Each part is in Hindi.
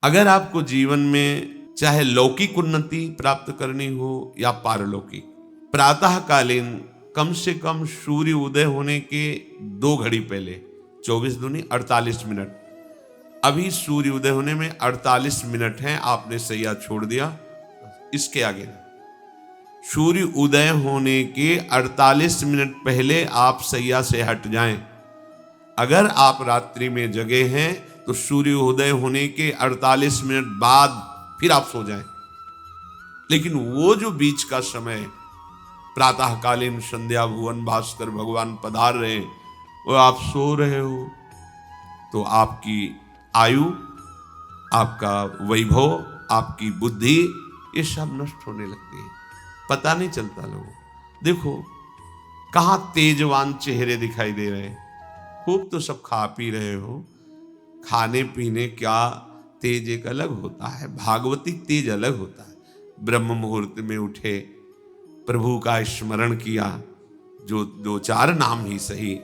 अगर आपको जीवन में चाहे लौकिक उन्नति प्राप्त करनी हो या पारलौकिक, प्रातःकालीन कम से कम सूर्य उदय होने के 2 घड़ी पहले, 24 दूनी 48 मिनट, अभी सूर्य उदय होने में 48 मिनट हैं, आपने सैया छोड़ दिया, इसके आगे नहीं। सूर्य उदय होने के 48 मिनट पहले आप सैया से हट जाएं। अगर आप रात्रि में जगे हैं तो सूर्य उदय होने के 48 मिनट बाद फिर आप सो जाएं। लेकिन वो जो बीच का समय प्रातःकालीन संध्या भुवन भास्कर भगवान पधार रहे हैं, वो आप सो रहे हो, तो आपकी आयु, आपका वैभव, आपकी बुद्धि, ये सब नष्ट होने लगती है, पता नहीं चलता। लोगों देखो कहां तेजवान चेहरे दिखाई दे रहे हैं, खूब तो सब खा पी रहे हो, खाने पीने क्या तेज एक अलग होता है, भागवतिक तेज अलग होता है। ब्रह्म मुहूर्त में उठे, प्रभु का स्मरण किया, जो 2-4 नाम ही सही,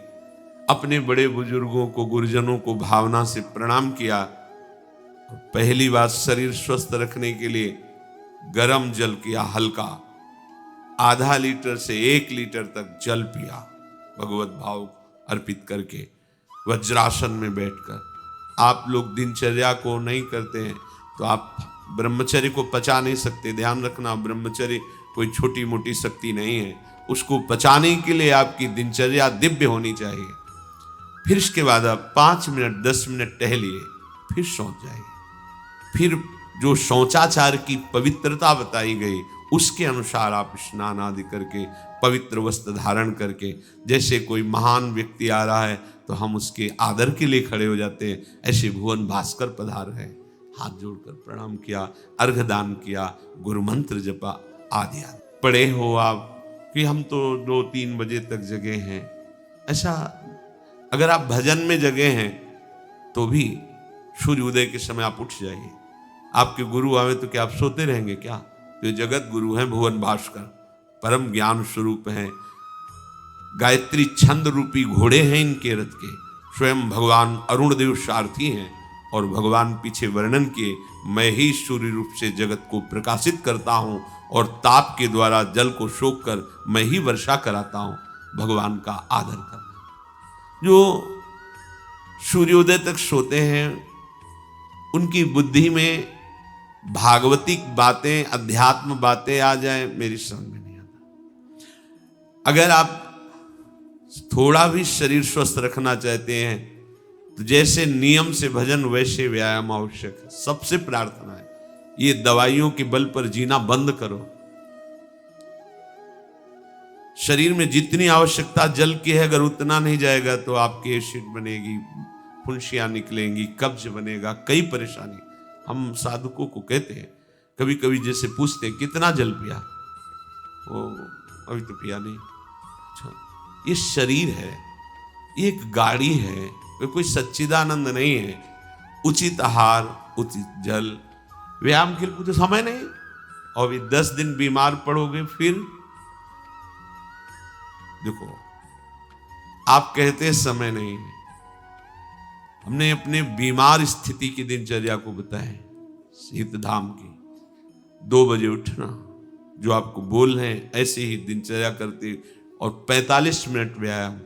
अपने बड़े बुजुर्गों को, गुरुजनों को भावना से प्रणाम किया। पहली बात, शरीर स्वस्थ रखने के लिए गर्म जल किया, हल्का, आधा लीटर से 1 लीटर तक जल पिया, भगवत भाव अर्पित करके वज्रासन में बैठकर। आप लोग दिनचर्या को नहीं करते हैं तो आप ब्रह्मचर्य को पचा नहीं सकते। ध्यान रखना, ब्रह्मचर्य कोई छोटी मोटी शक्ति नहीं है, उसको पचाने के लिए आपकी दिनचर्या दिव्य होनी चाहिए। फिर इसके बाद आप 5 मिनट 10 मिनट टहलिए, फिर सो जाइए। फिर जो शौचाचार की पवित्रता बताई गई उसके अनुसार आप स्नान आदि करके, पवित्र वस्त्र धारण करके, जैसे कोई महान व्यक्ति आ रहा है तो हम उसके आदर के लिए खड़े हो जाते हैं, ऐसे भुवन भास्कर पधार है, हाथ जोड़कर प्रणाम किया, अर्घ दान किया, गुरु मंत्र जपा आदि आदि। पढ़े हो आप कि हम तो 2-3 बजे तक जगे हैं, ऐसा अगर आप भजन में जगे हैं तो भी सूर्योदय के समय आप उठ जाइए। आपके गुरु आवे तो क्या आप सोते रहेंगे क्या? जो जगत गुरु हैं भुवन भास्कर, परम ज्ञान स्वरूप हैं, गायत्री छंद रूपी घोड़े हैं इनके रथ के, स्वयं भगवान अरुण देव सारथी हैं, और भगवान पीछे वर्णन किए, मैं ही सूर्य रूप से जगत को प्रकाशित करता हूं और ताप के द्वारा जल को सोख कर मैं ही वर्षा कराता हूं। भगवान का आदर करना। जो सूर्योदय तक सोते हैं उनकी बुद्धि में भागवतिक बातें, अध्यात्म बातें आ जाए, मेरी समझ में नहीं आता। अगर आप थोड़ा भी शरीर स्वस्थ रखना चाहते हैं तो जैसे नियम से भजन वैसे व्यायाम आवश्यक है। सबसे प्रार्थना है, ये दवाइयों के बल पर जीना बंद करो। शरीर में जितनी आवश्यकता जल की है, अगर उतना नहीं जाएगा तो आपकी एसिड बनेगी, फुंसियां निकलेंगी, कब्ज बनेगा, कई परेशानी। हम साधुकों को कहते हैं, कभी कभी जैसे पूछते हैं कितना जल पिया, वो अभी तो पिया नहीं। अच्छा, ये शरीर है, ये एक गाड़ी है, कोई सच्चिदानंद नहीं है। उचित आहार, उचित जल, व्यायाम के लिए तो समय नहीं। और भी 10 दिन बीमार पड़ोगे, फिर देखो आप कहते हैं समय नहीं है। हमने अपने बीमार स्थिति की दिनचर्या को बताया, शीत धाम की 2 बजे उठना, जो आपको बोल रहे हैं ऐसे ही दिनचर्या करते, और 45 मिनट व्यायाम।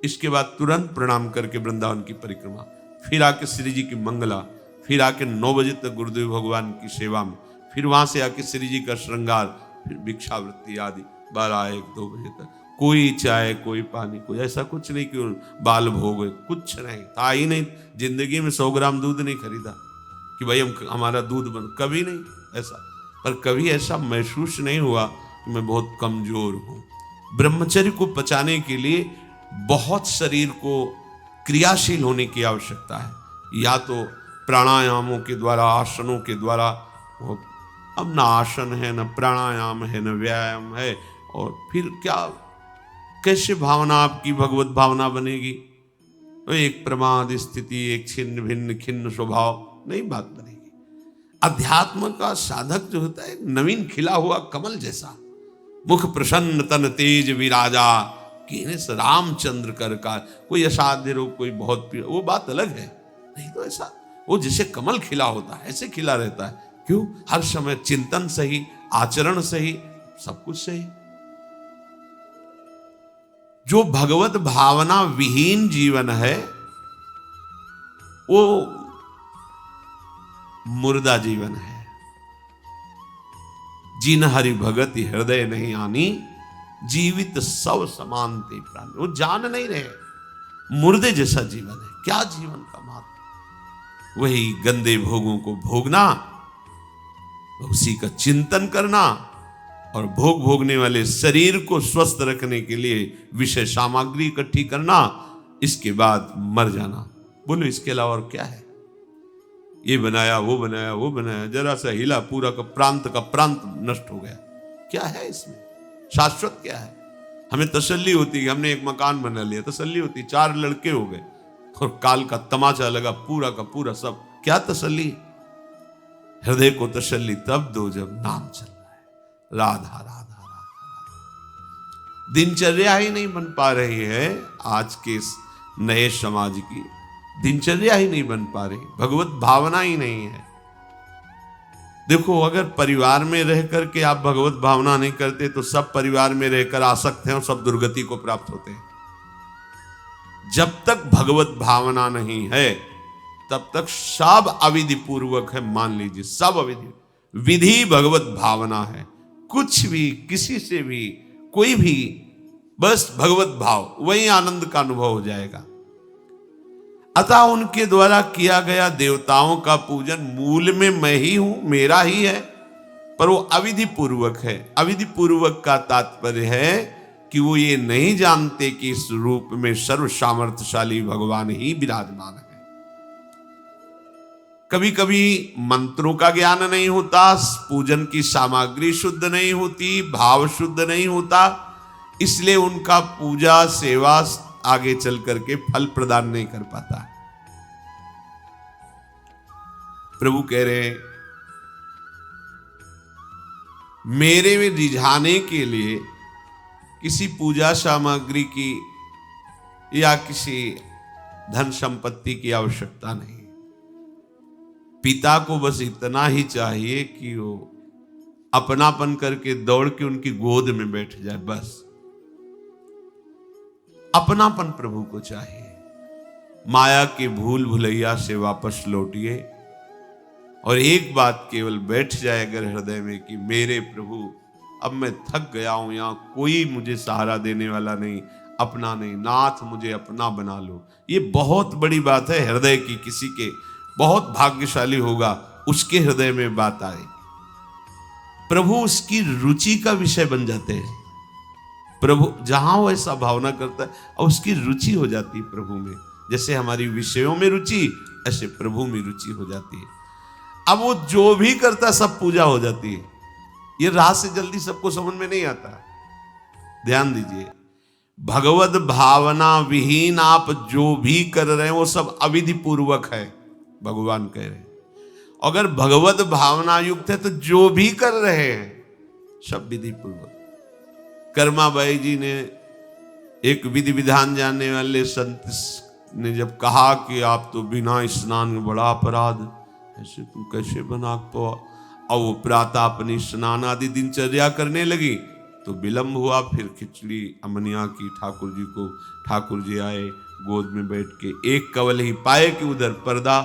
इसके बाद तुरंत प्रणाम करके वृंदावन की परिक्रमा, फिर आके श्री जी की मंगला, फिर आके 9 बजे तक गुरुदेव भगवान की सेवा में, फिर वहां से आके श्री जी का श्रृंगार, फिर भिक्षावृत्ति आदि 12-1-2 बजे तक। कोई चाय, कोई पानी, कोई ऐसा कुछ नहीं कि बाल भोग, कुछ नहीं था ही नहीं। जिंदगी में 100 ग्राम दूध नहीं खरीदा कि भाई हमारा दूध बन, कभी नहीं ऐसा। पर कभी ऐसा महसूस नहीं हुआ कि मैं बहुत कमजोर हूं। ब्रह्मचर्य को बचाने के लिए बहुत शरीर को क्रियाशील होने की आवश्यकता है, या तो प्राणायामों के द्वारा, आसनों के द्वारा। अब ना आसन है, न प्राणायाम है, न व्यायाम है, और फिर क्या, कैसे भावना आपकी भगवत भावना बनेगी? तो एक प्रमाद स्थिति, एक छिन्न भिन्न खिन्न स्वभाव, नहीं बात बनेगी। अध्यात्म का साधक जो होता है, नवीन खिला हुआ कमल जैसा, मुख प्रसन्न तन तेज विराजा, कीनस रामचंद्र कर का। कोई असाध्य रोग, कोई बहुत पीड़ा, वो बात अलग है। नहीं तो ऐसा वो जैसे कमल खिला होता है ऐसे खिला रहता है। क्यों? हर समय चिंतन सही, आचरण सही, सब कुछ सही। जो भगवत भावना विहीन जीवन है वो मुर्दा जीवन है। जिन हरि भगति हृदय नहीं आनी, जीवित सब समान ते प्राण। वो जान नहीं रहे, मुर्दे जैसा जीवन है। क्या जीवन का महत्व? वही गंदे भोगों को भोगना, उसी का चिंतन करना, और भोग भोगने वाले शरीर को स्वस्थ रखने के लिए विषय सामग्री इकट्ठी करना, इसके बाद मर जाना। बोलो इसके अलावा और क्या है? ये बनाया, वो बनाया, वो बनाया, जरा सा हिला, पूरा का प्रांत नष्ट हो गया। क्या है इसमें? शाश्वत क्या है? हमें तसल्ली होती है, हमने एक मकान बना लिया, तसल्ली होती, 4 लड़के हो गए और काल का तमाचा लगा, पूरा का पूरा सब। क्या तसल्ली? हृदय को तसल्ली तब दो जब नाम चल रहा है, राधा राधा राधा। दिनचर्या ही नहीं बन पा रही है आज के नए समाज की, दिनचर्या ही नहीं बन पा रही, भगवत भावना ही नहीं है। देखो, अगर परिवार में रह करके आप भगवत भावना नहीं करते तो सब परिवार में रहकर आसक्त हैं और सब दुर्गति को प्राप्त होते हैं। जब तक भगवत भावना नहीं है तब तक सब अविधि पूर्वक है। मान लीजिए सब अविधि, विधि भगवत भावना है। कुछ भी, किसी से भी, कोई भी, बस भगवत भाव, वही आनंद का अनुभव हो जाएगा। अतः उनके द्वारा किया गया देवताओं का पूजन मूल में मैं ही हूं, मेरा ही है, पर वो अविधि पूर्वक है। अविधि पूर्वक का तात्पर्य है कि वो ये नहीं जानते कि इस रूप में सर्व सामर्थ्यशाली भगवान ही विराजमान है। कभी कभी मंत्रों का ज्ञान नहीं होता, पूजन की सामग्री शुद्ध नहीं होती, भाव शुद्ध नहीं होता, इसलिए उनका पूजा सेवा आगे चल करके फल प्रदान नहीं कर पाता। प्रभु कह रहे, मेरे में रिझाने के लिए किसी पूजा सामग्री की या किसी धन संपत्ति की आवश्यकता नहीं। पिता को बस इतना ही चाहिए कि वो अपनापन करके दौड़ के उनकी गोद में बैठ जाए, बस अपनापन प्रभु को चाहिए। माया के भूल भुलैया से वापस लौटिए और एक बात केवल बैठ जाए अगर हृदय में कि मेरे प्रभु, अब मैं थक गया हूं, यहां कोई मुझे सहारा देने वाला नहीं, अपना नहीं, नाथ मुझे अपना बना लो। ये बहुत बड़ी बात है हृदय की। किसी के बहुत भाग्यशाली होगा उसके हृदय में बात आए, प्रभु उसकी रुचि का विषय बन जाते हैं। प्रभु जहां वो ऐसा भावना करता है और उसकी रुचि हो जाती है प्रभु में। जैसे हमारी विषयों में रुचि, ऐसे प्रभु में रुचि हो जाती है। अब वो जो भी करता सब पूजा हो जाती है। ये राह से जल्दी सबको समझ में नहीं आता। ध्यान दीजिए, भगवत भावना विहीन आप जो भी कर रहे हैं वो सब अविधि पूर्वक है, भगवान कह रहे हैं। अगर भगवत भावना युक्त है तो जो भी कर रहे हैं सब विधि पूर्वक। कर्माबाई जी ने, एक विधि विधान जानने वाले संत ने जब कहा कि आप तो बिना स्नान में बड़ा अपराध, ऐसे तुम कैसे बना पाओ? और वो प्रातः अपनी स्नान आदि दिनचर्या करने लगी तो विलंब हुआ। फिर खिचड़ी अमनिया की ठाकुर जी को, ठाकुर जी आए गोद में बैठ के, एक कवल ही पाए कि उधर पर्दा,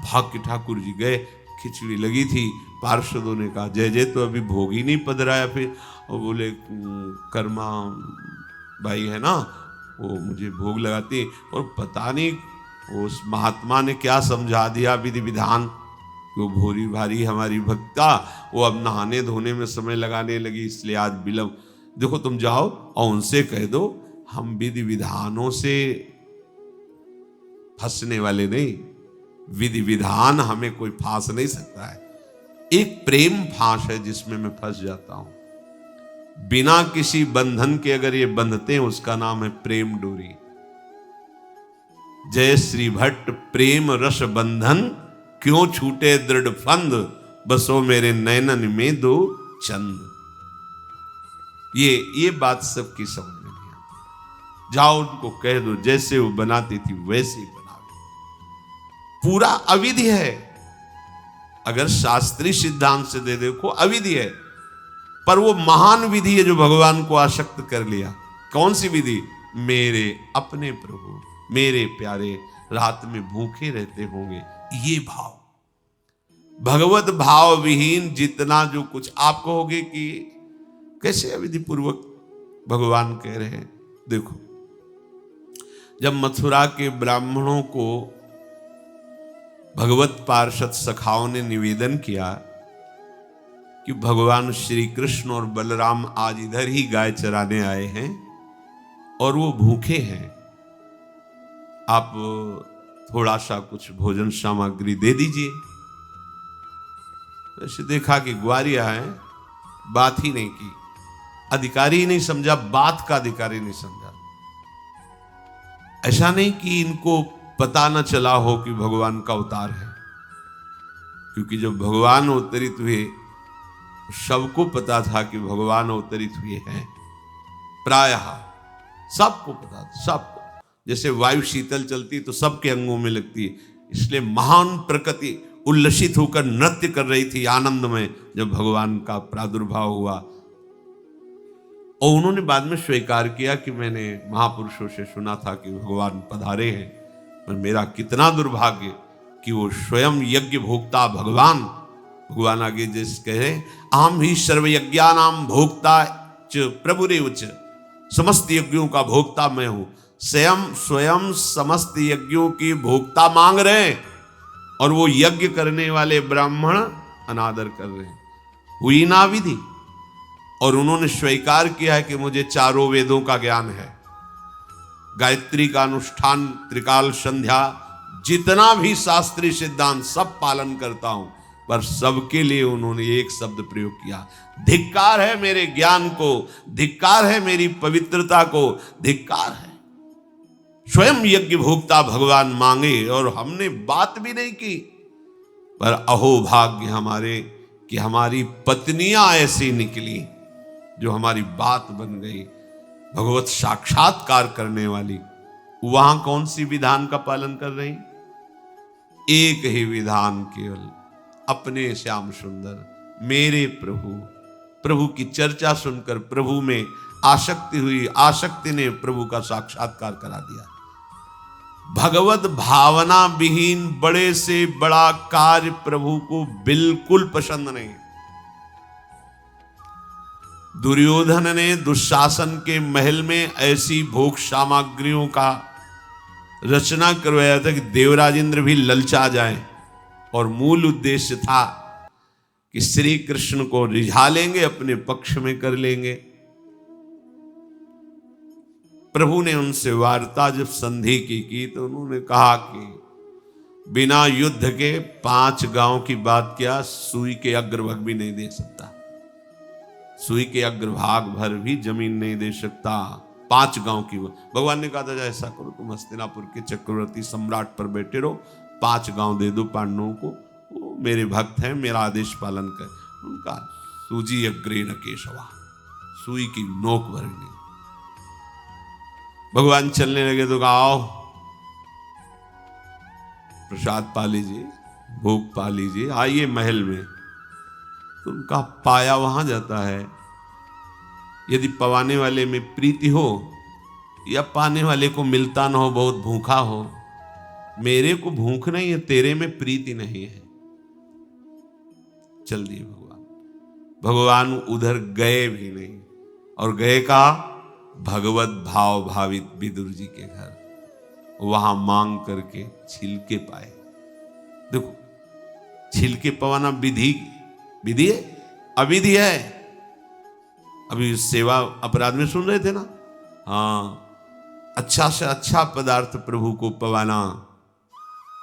भाग के ठाकुर जी गए। खिचड़ी लगी थी, पार्षदों ने कहा जय जय तो अभी भोग ही नहीं पधराया। फिर और बोले कर्मा भाई है ना, वो मुझे भोग लगाती, और पता नहीं उस महात्मा ने क्या समझा दिया विधि विधान, वो भोरी भारी हमारी भक्ता, वो अब नहाने धोने में समय लगाने लगी, इसलिए आज विलंब। देखो तुम जाओ और उनसे कह दो हम विधि विधानों से फंसने वाले नहीं, विधि विधान हमें कोई फांस नहीं सकता है। एक प्रेम फांस है जिसमें मैं फंस जाता हूं। बिना किसी बंधन के अगर ये बंधते हैं उसका नाम है प्रेम डोरी। जय श्री भट्ट प्रेम रस बंधन, क्यों छूटे दृढ़ फंद, बसो मेरे नैनन में दो चंद। ये बात सबकी समझ में नहीं आती। जाओ उनको कह दो जैसे वो बनाती थी वैसे ही बनावे। पूरा अविधि है। अगर शास्त्रीय सिद्धांत से दे देखो अविधि है, पर वो महान विधि है जो भगवान को आसक्त कर लिया। कौन सी विधि? मेरे अपने प्रभु, मेरे प्यारे रात में भूखे रहते होंगे, ये भाव। भगवत भाव विहीन जितना जो कुछ आप कहोगे कि कैसे अविधि पूर्वक भगवान कह रहे हैं। देखो, जब मथुरा के ब्राह्मणों को भगवत पार्षद सखाओं ने निवेदन किया कि भगवान श्री कृष्ण और बलराम आज इधर ही गाय चराने आए हैं और वो भूखे हैं, आप थोड़ा सा कुछ भोजन सामग्री दे दीजिए। ऐसे देखा कि ग्वारिया है, बात ही नहीं की, अधिकारी ही नहीं समझा, बात का अधिकारी नहीं समझा। ऐसा नहीं कि इनको पता न चला हो कि भगवान का अवतार है, क्योंकि जब भगवान अवतरित हुए सबको पता था कि भगवान अवतरित हुए हैं। प्रायः सबको पता था, सबको। जैसे वायु शीतल चलती तो सबके अंगों में लगती है, इसलिए महान प्रकृति उल्लसित होकर नृत्य कर रही थी आनंद में जब भगवान का प्रादुर्भाव हुआ। और उन्होंने बाद में स्वीकार किया कि मैंने महापुरुषों से सुना था कि भगवान पधारे हैं, पर मेरा कितना दुर्भाग्य कि वो स्वयं यज्ञ भोक्ता भगवान आगे जैसे कहे, आम ही सर्वयज्ञानाम भोक्ता च प्रभुरेव च, समस्त यज्ञों का भोक्ता मैं हूं। स्वयं समस्त यज्ञों की भोक्ता मांग रहे हैं और वो यज्ञ करने वाले ब्राह्मण अनादर कर रहे हैं। हुई ना विधि। और उन्होंने स्वीकार किया है कि मुझे चारों वेदों का ज्ञान है, गायत्री का अनुष्ठान, त्रिकाल संध्या, जितना भी शास्त्रीय सिद्धांत सब पालन करता हूं, पर सबके लिए उन्होंने एक शब्द प्रयोग किया, धिक्कार है मेरे ज्ञान को, धिक्कार है मेरी पवित्रता को, धिक्कार है। स्वयं यज्ञ भोक्ता भगवान मांगे और हमने बात भी नहीं की। पर अहो भाग्य हमारे कि हमारी पत्नियां ऐसी निकली जो हमारी बात बन गई, भगवत साक्षात्कार करने वाली। वहां कौन सी विधान का पालन कर रही? एक ही विधान, केवल अपने श्याम सुंदर मेरे प्रभु की चर्चा सुनकर प्रभु में आसक्ति हुई, आसक्ति ने प्रभु का साक्षात्कार करा दिया। भगवत भावना विहीन बड़े से बड़ा कार्य प्रभु को बिल्कुल पसंद नहीं। दुर्योधन ने दुशासन के महल में ऐसी भोग सामग्रियों का रचना करवाया था कि देवराजेंद्र भी ललचा जाए, और मूल उद्देश्य था कि श्री कृष्ण को रिझा लेंगे, अपने पक्ष में कर लेंगे। प्रभु ने उनसे वार्ता जब संधि की तो उन्होंने कहा कि बिना युद्ध के 5 गांव की बात क्या, सुई के अग्रभाग भी नहीं दे सकता, सुई के अग्रभाग भर भी जमीन नहीं दे सकता। 5 गांव की भगवान ने कहा था ऐसा करो, तुम हस्तिनापुर के चक्रवर्ती सम्राट पर बैठे रहो, 5 गांव दे दो पांडवों को, वो मेरे भक्त हैं, मेरा आदेश पालन कर। उनका सूजी अग्रेण केशवा, सुई की नोक भर नहीं। भगवान चलने लगे तो कहा आओ प्रसाद पा लीजिए, भोग पा लीजिए, आइए महल में। तो उनका पाया वहां जाता है। यदि पवाने वाले में प्रीति हो या पाने वाले को मिलता ना हो, बहुत भूखा हो, मेरे को भूख नहीं है, तेरे में प्रीति नहीं है, चल दिए भगवान उधर गए भी नहीं, और गए कहा भगवत भाव भावित विदुर जी के घर, वहां मांग करके छिलके पाए। देखो, छिलके पवाना विधि है, अविधि है। अभी सेवा अपराध में सुन रहे थे ना, हाँ, अच्छा से अच्छा पदार्थ प्रभु को पवाना,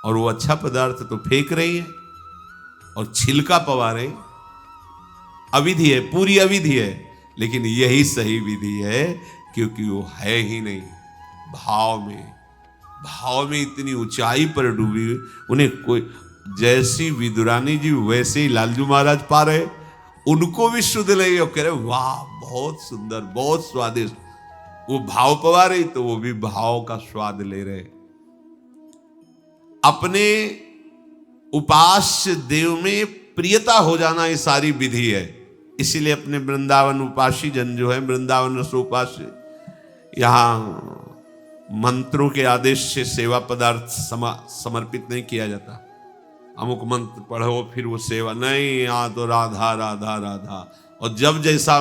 और वो अच्छा पदार्थ तो फेंक रही है और छिलका पवा रहे। अविधि है, पूरी अविधि है, लेकिन यही सही विधि है, क्योंकि वो है ही नहीं भाव में इतनी ऊंचाई पर डूबी। उन्हें कोई, जैसी विदुरानी जी वैसे ही लालजू महाराज पा रहे, उनको भी शुद्ध नहीं, और कह रहे वाह बहुत सुंदर, बहुत स्वादिष्ट। वो भाव पवा रही तो वो भी भाव का स्वाद ले रहे। अपने उपास्य देव में प्रियता हो जाना ये सारी विधि है। इसीलिए अपने वृंदावन उपासी जन जो है, वृंदावन रसोपास्य, यहाँ मंत्रों के आदेश से सेवा पदार्थ समर्पित नहीं किया जाता। अमुक मंत्र पढ़ो फिर वो सेवा नहीं, यहाँ तो राधा राधा राधा। और जब जैसा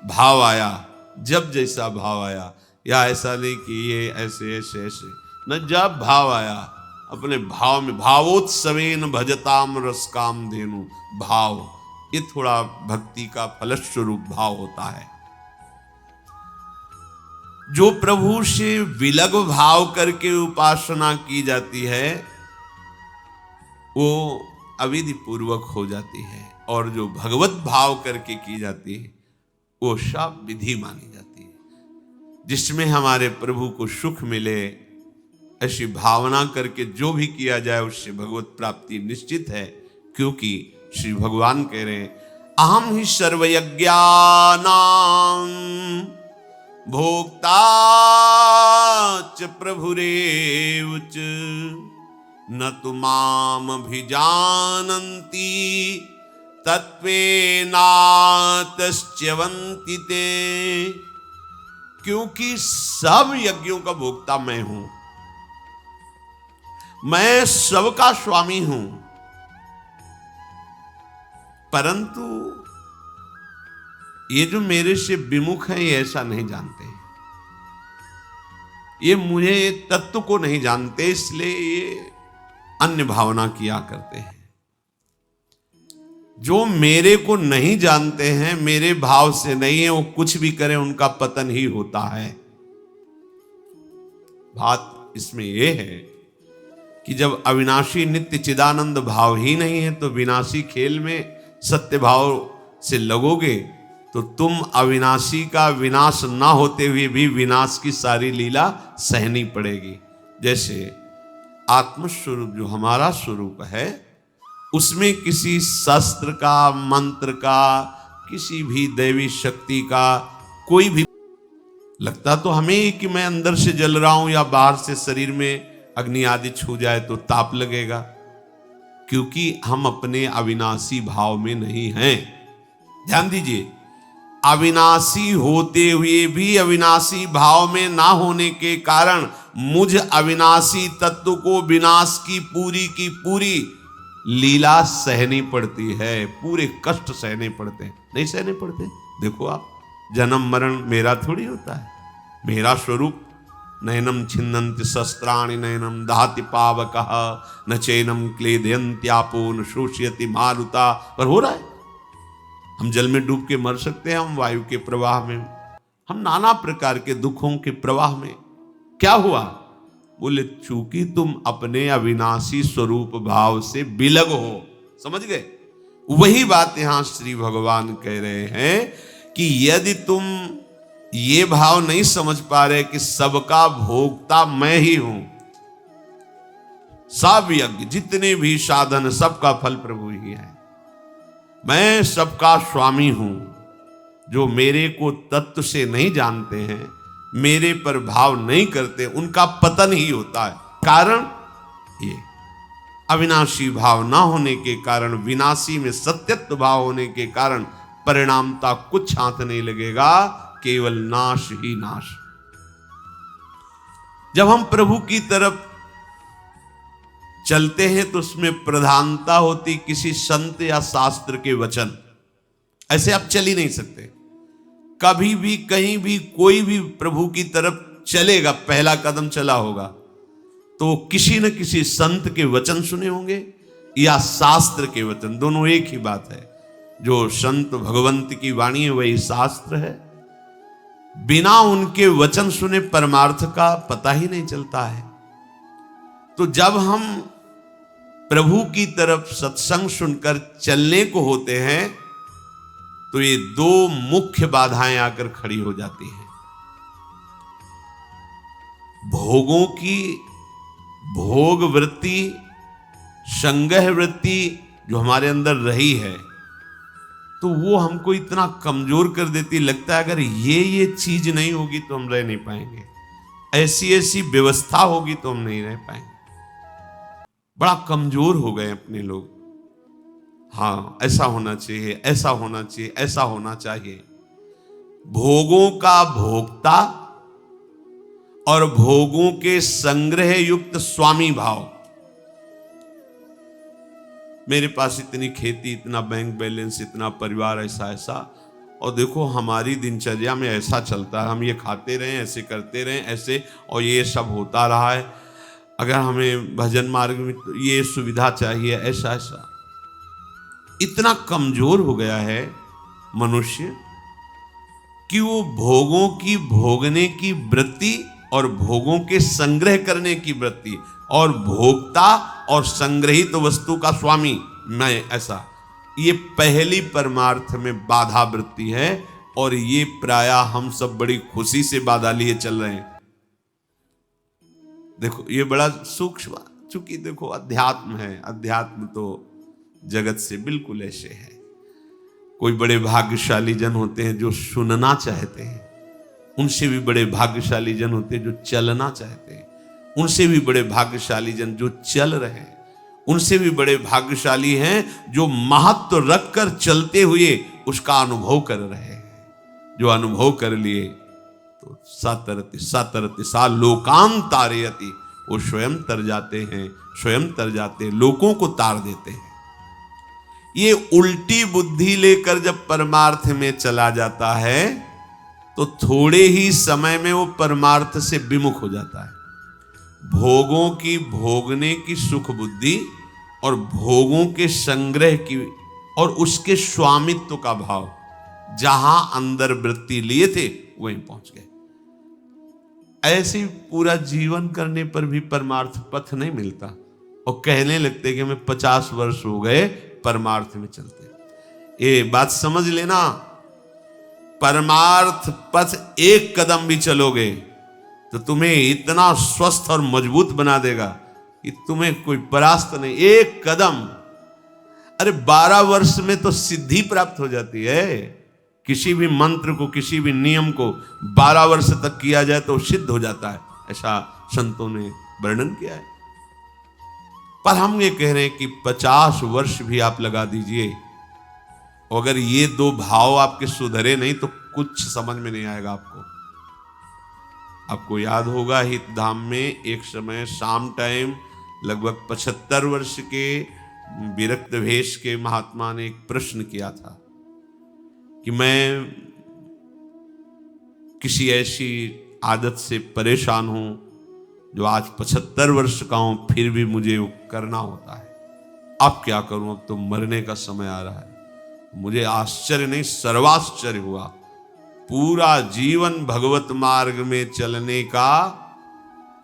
भाव आया, जब जैसा भाव आया, या ऐसा नहीं कि ये ऐसे ऐसे ऐसे न, जब भाव आया अपने भाव में, भावोत्सवेन भजताम रस काम धेनु। भाव ये थोड़ा भक्ति का फलस्वरूप भाव होता है। जो प्रभु से विलग भाव करके उपासना की जाती है वो अविधि पूर्वक हो जाती है, और जो भगवत भाव करके की जाती है वो सब विधि मानी जाती है, जिसमें हमारे प्रभु को सुख मिले। ऐसी भावना करके जो भी किया जाए उससे भगवत प्राप्ति निश्चित है, क्योंकि श्री भगवान कह रहे हैं अहम ही सर्वयज्ञानां भोक्ता च प्रभुरेव च न तु माम अभिजानन्ति तत्वेनातश्च्यवन्ति ते। क्योंकि सब यज्ञों का भोक्ता मैं हूं, मैं सबका स्वामी हूं, परंतु ये जो मेरे से विमुख हैं ये ऐसा नहीं जानते, ये मुझे तत्व को नहीं जानते, इसलिए ये अन्य भावना किया करते हैं। जो मेरे को नहीं जानते हैं, मेरे भाव से नहीं है, वो कुछ भी करें उनका पतन ही होता है। बात इसमें यह है कि जब अविनाशी नित्य चिदानंद भाव ही नहीं है तो विनाशी खेल में सत्य भाव से लगोगे तो तुम अविनाशी का विनाश ना होते हुए भी विनाश की सारी लीला सहनी पड़ेगी। जैसे आत्मस्वरूप जो हमारा स्वरूप है उसमें किसी शस्त्र का, मंत्र का, किसी भी दैवी शक्ति का कोई भी लगता तो हमें कि मैं अंदर से जल रहा हूं या बाहर से शरीर में अग्नि आदि छू जाए तो ताप लगेगा, क्योंकि हम अपने अविनाशी भाव में नहीं हैं। ध्यान दीजिए, अविनाशी होते हुए भी अविनाशी भाव में ना होने के कारण मुझ अविनाशी तत्व को विनाश की पूरी लीला सहनी पड़ती है, पूरे कष्ट सहने पड़ते हैं। नहीं सहने पड़ते? देखो आप, जन्म मरण मेरा थोड़ी होता है, मेरा स्वरूप नयनम छिन्नन्ति शस्त्राणि नयनम दहति पावकः न चैनम क्लेदयन्त्यापो न शोषयति मारुता, पर हो रहा है। हम जल में डूब के मर सकते हैं, हम वायु के प्रवाह में, हम नाना प्रकार के दुखों के प्रवाह में। क्या हुआ? बोले चूंकि तुम अपने अविनाशी स्वरूप भाव से विलग हो। समझ गए? वही बात यहां श्री भगवान कह रहे हैं कि यदि तुम ये भाव नहीं समझ पा रहे कि सबका भोक्ता मैं ही हूं, सब यज्ञ जितने भी साधन सबका फल प्रभु ही है, मैं सबका स्वामी हूं। जो मेरे को तत्व से नहीं जानते हैं, मेरे पर भाव नहीं करते, उनका पतन ही होता है। कारण ये अविनाशी भाव ना होने के कारण, विनाशी में सत्यत्व भाव होने के कारण परिणामता कुछ हाथ नहीं लगेगा, केवल नाश ही नाश। जब हम प्रभु की तरफ चलते हैं तो उसमें प्रधानता होती किसी संत या शास्त्र के वचन। ऐसे आप चल ही नहीं सकते। कभी भी कहीं भी कोई भी प्रभु की तरफ चलेगा, पहला कदम चला होगा तो किसी न किसी संत के वचन सुने होंगे या शास्त्र के वचन, दोनों एक ही बात है। जो संत भगवंत की वाणी है वही शास्त्र है। बिना उनके वचन सुने परमार्थ का पता ही नहीं चलता है। तो जब हम प्रभु की तरफ सत्संग सुनकर चलने को होते हैं तो ये दो मुख्य बाधाएं आकर खड़ी हो जाती हैं। भोगों की भोग वृत्ति, संग्रह वृत्ति जो हमारे अंदर रही है, तो वो हमको इतना कमजोर कर देती, लगता है अगर ये चीज नहीं होगी तो हम रह नहीं पाएंगे, ऐसी ऐसी व्यवस्था होगी तो हम नहीं रह पाएंगे। बड़ा कमजोर हो गए अपने लोग। हाँ, ऐसा होना चाहिए, ऐसा होना चाहिए, ऐसा होना चाहिए। भोगों का भोक्ता और भोगों के संग्रह युक्त स्वामी भाव। मेरे पास इतनी खेती, इतना बैंक बैलेंस, इतना परिवार, ऐसा ऐसा, और देखो हमारी दिनचर्या में ऐसा चलता है, हम ये खाते रहें, ऐसे करते रहें, ऐसे, और ये सब होता रहा है। अगर हमें भजन मार्ग में तो ये सुविधा चाहिए, ऐसा ऐसा। इतना कमजोर हो गया है मनुष्य कि वो भोगों की भोगने की वृत्ति और भोगों के संग्रह करने की वृत्ति और भोक्ता और संग्रहित वस्तु का स्वामी मैं, ऐसा, ये पहली परमार्थ में बाधा वृत्ति है। और ये प्रायः हम सब बड़ी खुशी से बाधा लिए चल रहे हैं। देखो ये बड़ा सूक्ष्म, चूंकि देखो अध्यात्म है, अध्यात्म तो जगत से बिल्कुल ऐसे है। कोई बड़े भाग्यशाली जन होते हैं जो सुनना चाहते हैं, उनसे भी बड़े भाग्यशाली जन होते हैं जो चलना चाहते हैं, उनसे भी बड़े भाग्यशाली जन जो चल रहे हैं, उनसे भी बड़े भाग्यशाली हैं जो महत्व रखकर चलते हुए उसका अनुभव कर रहे हैं। जो अनुभव कर लिए तो सातरति सातरति सा लोकान तारयति, वो स्वयं तर जाते हैं, स्वयं तर जाते, लोगों को तार देते हैं। ये उल्टी बुद्धि लेकर जब परमार्थ में चला जाता है तो थोड़े ही समय में वो परमार्थ से विमुख हो जाता है। भोगों की भोगने की सुख बुद्धि और भोगों के संग्रह की और उसके स्वामित्व का भाव, जहां अंदर वृत्ति लिए थे वहीं पहुंच गए। ऐसे पूरा जीवन करने पर भी परमार्थ पथ नहीं मिलता, और कहने लगते कि हमें 50 वर्ष हो गए परमार्थ में चलते। ये बात समझ लेना, परमार्थ पथ एक कदम भी चलोगे तो तुम्हें इतना स्वस्थ और मजबूत बना देगा कि तुम्हें कोई परास्त नहीं। एक कदम, अरे 12 वर्ष में तो सिद्धि प्राप्त हो जाती है। किसी भी मंत्र को, किसी भी नियम को 12 वर्ष तक किया जाए तो सिद्ध हो जाता है, ऐसा संतों ने वर्णन किया है। पर हम ये कह रहे हैं कि 50 वर्ष भी आप लगा दीजिए, अगर ये दो भाव आपके सुधरे नहीं तो कुछ समझ में नहीं आएगा आपको। आपको याद होगा हितधाम में एक समय शाम टाइम लगभग 75 वर्ष के विरक्त भेष के महात्मा ने एक प्रश्न किया था कि मैं किसी ऐसी आदत से परेशान हूं जो आज 75 वर्ष का हूं, फिर भी मुझे वो करना होता है। अब क्या करूं, अब तो मरने का समय आ रहा है। मुझे आश्चर्य नहीं, सर्वाश्चर्य हुआ। पूरा जीवन भगवत मार्ग में चलने का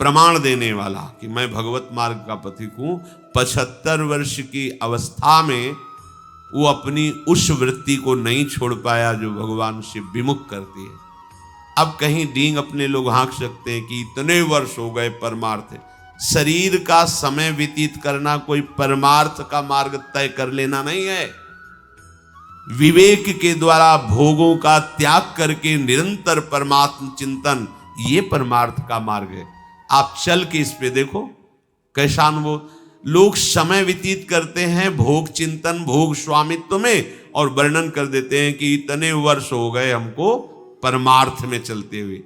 प्रमाण देने वाला कि मैं भगवत मार्ग का पथिक हूं, 75 वर्ष की अवस्था में वो अपनी उस वृत्ति को नहीं छोड़ पाया जो भगवान से विमुख करती है। अब कहीं डींग अपने लोग हाँक सकते हैं कि इतने वर्ष हो गए परमार्थ। शरीर का समय व्यतीत करना कोई परमार्थ का मार्ग तय कर लेना नहीं है। विवेक के द्वारा भोगों का त्याग करके निरंतर परमात्म चिंतन, ये परमार्थ का मार्ग है। आप चल के इस पे देखो कैसा अनुभव। लोग समय व्यतीत करते हैं भोग चिंतन, भोग स्वामित्व में, और वर्णन कर देते हैं कि इतने वर्ष हो गए हमको परमार्थ में चलते हुए।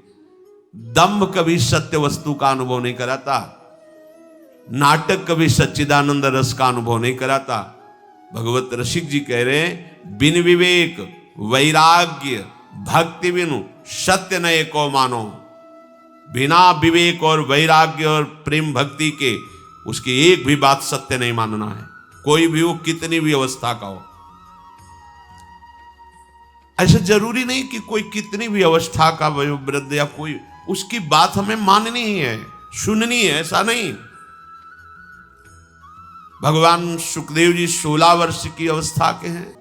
दंभ कभी सत्य वस्तु का अनुभव नहीं कराता, नाटक कभी सच्चिदानंद रस का अनुभव नहीं कराता। भगवत रसिक जी कह रहे हैं, बिन विवेक वैराग्य भक्ति बिनु सत्य न एको मानो। बिना विवेक और वैराग्य और प्रेम भक्ति के उसकी एक भी बात सत्य नहीं मानना है, कोई भी हो, कितनी भी अवस्था का हो। ऐसा जरूरी नहीं कि कोई कितनी भी अवस्था का वयोवृद्ध या कोई, उसकी बात हमें माननी ही है, सुननी है, ऐसा नहीं। भगवान सुखदेव जी 16 वर्ष की अवस्था के हैं,